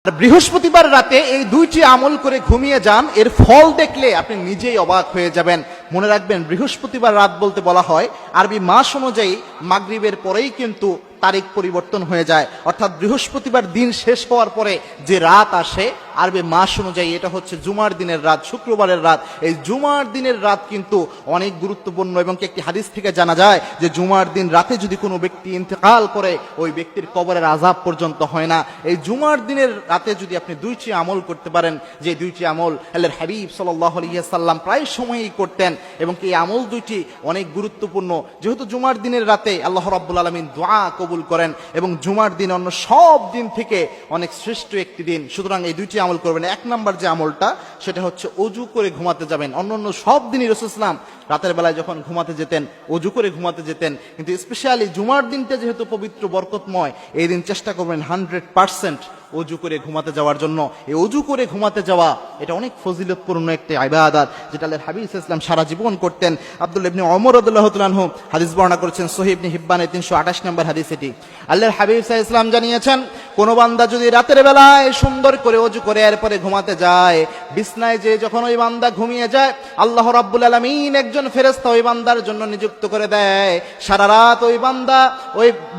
আর বৃহস্পতিবার রাতে এই দুইটি আমল করে ঘুমিয়ে যান, এর ফল দেখলে আপনি নিজেই অবাক হয়ে যাবেন। মনে রাখবেন, বৃহস্পতিবার রাত বলতে বলা হয় আরবি মাস অনুযায়ী মাগরিবের পরেই কিন্তু তারিখ পরিবর্তন হয়ে যায়, অর্থাৎ বৃহস্পতিবার দিন শেষ হওয়ার পরে যে রাত আসে আরবি মাস অনুযায়ী এটা হচ্ছে জুমার দিনের রাত, শুক্রবারের রাত। এই জুমার দিনের রাত কিন্তু অনেক গুরুত্বপূর্ণ এবং একটি হাদিস থেকে জানা যায় যে জুমার দিন রাতে যদি কোনো ব্যক্তি ইন্তেকাল করে ওই ব্যক্তির কবরের আযাব পর্যন্ত হয় না। এই জুমার দিনের রাতে যদি আপনি দুইটি আমল করতে পারেন, যে দুইটি আমল আল্লাহর হাবিব সাল্লাল্লাহু আলাইহি ওয়াসাল্লাম প্রায় সময়ই করতেন এবং এই আমল দুইটি অনেক গুরুত্বপূর্ণ, যেহেতু জুমার দিনের রাতে আল্লাহ রাব্বুল আলামিন দোয়া কবুল করেন এবং জুমার দিন অন্য সব দিন থেকে অনেক শ্রেষ্ঠ একটি দিন। সুতরাং এই দুইটি আমল করবেন। এক নাম্বার যে আমলটা সেটা হচ্ছে অজু করে ঘুমাতে যাবেন। অন্য সব দিনই রাসূল সাল্লাল্লাহু আলাইহি ওয়াসাল্লাম রাতের বেলায় যখন ঘুমাতে যেতেন অজু করে ঘুমাতে যেতেন, কিন্তু স্পেশালি জুমার দিনটা যেহেতু পবিত্র বরকতময়, এই দিন চেষ্টা করবেন 100% অজু করে ঘুমাতে যাওয়ার জন্য। এই অজু করে ঘুমাতে যাওয়া এটা অনেক ফজিলতপূর্ণ একটি ইবাদত, যেটা আল্লাহর হাবিব সাল্লাল্লাহু আলাইহি ওয়াসাল্লাম সারা জীবন করতেন। আব্দুল্লাহ ইবনে ওমর রাদিয়াল্লাহু তাআলা আনহু হাদিস বর্ণনা করেছেন, সহিহ ইবনে হিব্বানে 328 নম্বর হাদিস এটি। আল্লাহর হাবিব সাল্লাল্লাহু আলাইহি ওয়াসাল্লাম জানিয়েছেন, কোন বান্দা যদি রাতের বেলায় সুন্দর করে অজু করে এরপরে ঘুমাতে যায়, বিছনায় যে যখন ওই বান্দা ঘুমিয়ে যায়, আল্লাহ রাব্বুল আলামিন একজন ফেরেশতা ওই বান্দার জন্য নিযুক্ত করে দেয়। সারা রাত ওই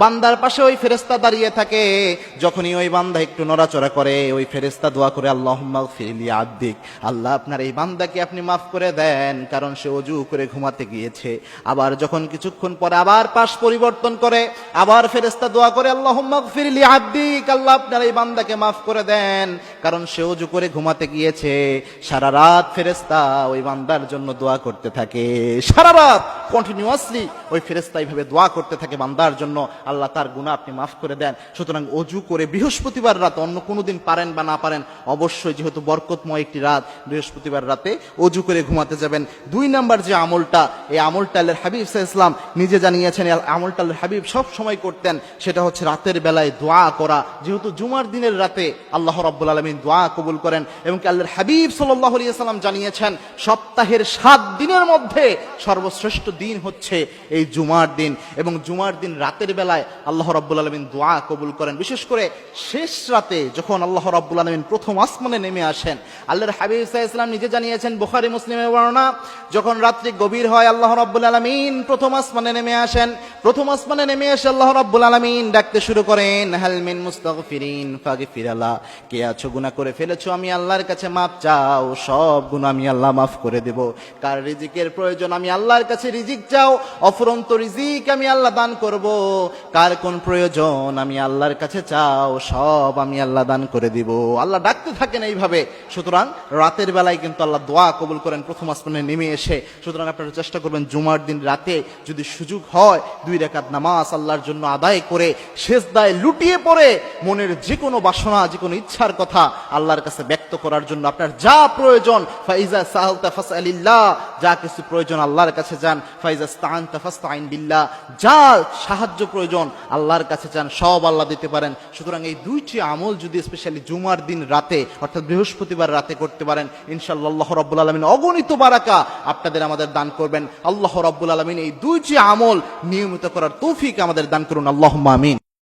বান্দার পাশে ওই ফেরেশতা দাঁড়িয়ে থাকে। যখনই ওই বান্দা একটু নড়াচড়া করে, ওই ফেরেশতা দোয়া করে, আল্লাহুম্মা গফির লি আবদিক, আল্লাহ আপনার এই বান্দাকে আপনি মাফ করে দেন, কারণ সে অজু করে ঘুমাতে গিয়েছে। আবার যখন কিছুক্ষণ পরে আবার পাশ পরিবর্তন করে, আবার ফেরেশতা দোয়া করে, আল্লাহুম্মা গফির লি আবদিক, আল্লাহ আপনার এই বান্দাকে মাফ করে দেন, কারণ সে অজু করে ঘুমাতে গিয়েছে। সারা রাত ফেরেশতা ওই বান্দার জন্য দোয়া করতে থাকে। সারা রাত কন্টিনিউয়াসলি ওই ফেরেশতা এইভাবে দোয়া করতে থাকে বান্দার জন্য, আল্লাহ তার গুনাহ আপনি মাফ করে দেন। সুতরাং অজু করে বৃহস্পতিবার রাত, অন্য কোনো দিন পারেন বা না পারেন, অবশ্যই যেহেতু বরকতময় একটি রাত, বৃহস্পতিবার রাতে অজু করে ঘুমাতে যাবেন। দুই নাম্বার যে আমলটা, এই আমলটা আল্লাহর হাবিব সাল্লাল্লাহু আলাইহি ওয়াসাল্লাম নিজে জানিয়েছেন, এই আমলটা আল্লাহর হাবিব সব সময় করতেন। সেটা হচ্ছে রাতের বেলায় দোয়া করা। যেহেতু জুমার দিনের রাতে আল্লাহ রাব্বুল আলামিন দোয়া কবুল করেন এবং আল্লাহর হাবিব সাল্লাল্লাহু আলাইহি ওয়াসাল্লাম জানিয়েছেন, সপ্তাহের 7 দিনের মধ্যে সর্বশ্রেষ্ঠ দিন হচ্ছে এই জুমার দিন, এবং জুমার দিন রাতের বেলায় আল্লাহ রাব্বুল আলামিন দোয়া কবুল করেন। বিশেষ করে শেষ রাতে যখন আল্লাহ রাব্বুল আলামিন প্রথম আসমানে নেমে আসেন, আল্লাহর হাবিব সাল্লাল্লাহু আলাইহি ওয়াসাল্লাম নিজে জানিয়েছেন, বুখারী মুসলিমের বর্ণনা, যখন রাত্রি গভীর হয় আল্লাহ রাব্বুল আলামিন প্রথম আসমানে নেমে আসেন। প্রথম আসমানে নেমে এসে আল্লাহ রাব্বুল আলামিন ডাকতে শুরু করেন, হাল মিন মুস্তাগফিরিন ফাগফির লা, কে আছো গুনাহ করে ফেলেছো, আমি আল্লাহর কাছে মাফ চাও, সব গুনাহ আমি আল্লাহ মাফ করে দেব। কার রিজিকের প্রয়োজন, আমি আল্লাহর কাছে রিজিক চাও, অফুরন্ত রিজিক আমি আল্লাহ দান করব। কার কোন প্রয়োজন আমি আল্লাহর কাছে চাও, সব আমি আল্লাহ দান করে দিব। আল্লাহ ডাকতে থাকেন এইভাবে। সুতরাং রাতের বেলায় কিন্তু আল্লাহ দোয়া কবুল করেন প্রথম আসমানে নেমে এসে। সুতরাং আপনারা চেষ্টা করবেন জুমার দিন রাতে যদি সুযোগ হয় 2 রাকাত নামাজ আল্লাহর জন্য আদায় করে সেজদায় লুটিয়ে পড়ে মনের যে কোনো বাসনা, যে কোনো ইচ্ছার কথা আল্লাহর কাছে ব্যক্ত করার জন্য আপনার যা প্রয়োজন, ফাইজা সাআলতা ফাসআলিল্লাহ, যা কিছু প্রয়োজন আল্লাহর কাছে যান, ফাইজা ইসতাআনতা ফাসতাইন বিল্লাহ, যা সাহায্য প্রয়োজন আল্লাহর কাছে যান, সব আল্লাহ দিতে পারেন। সুতরাং এই দুইটি আমল যদি স্পেশালি জুমার দিন রাতে অর্থাৎ বৃহস্পতিবার রাতে করতে পারেন, ইনশাআল্লাহ আল্লাহ রাব্বুল আলামিন অগণিত বারাকা আপনাদের আমাদের দান করবেন। আল্লাহ রাব্বুল আলামিন এই দুইটি আমল নিয়মিত করার তৌফিক আমাদের দান করুন, আল্লাহুম্মা আমিন।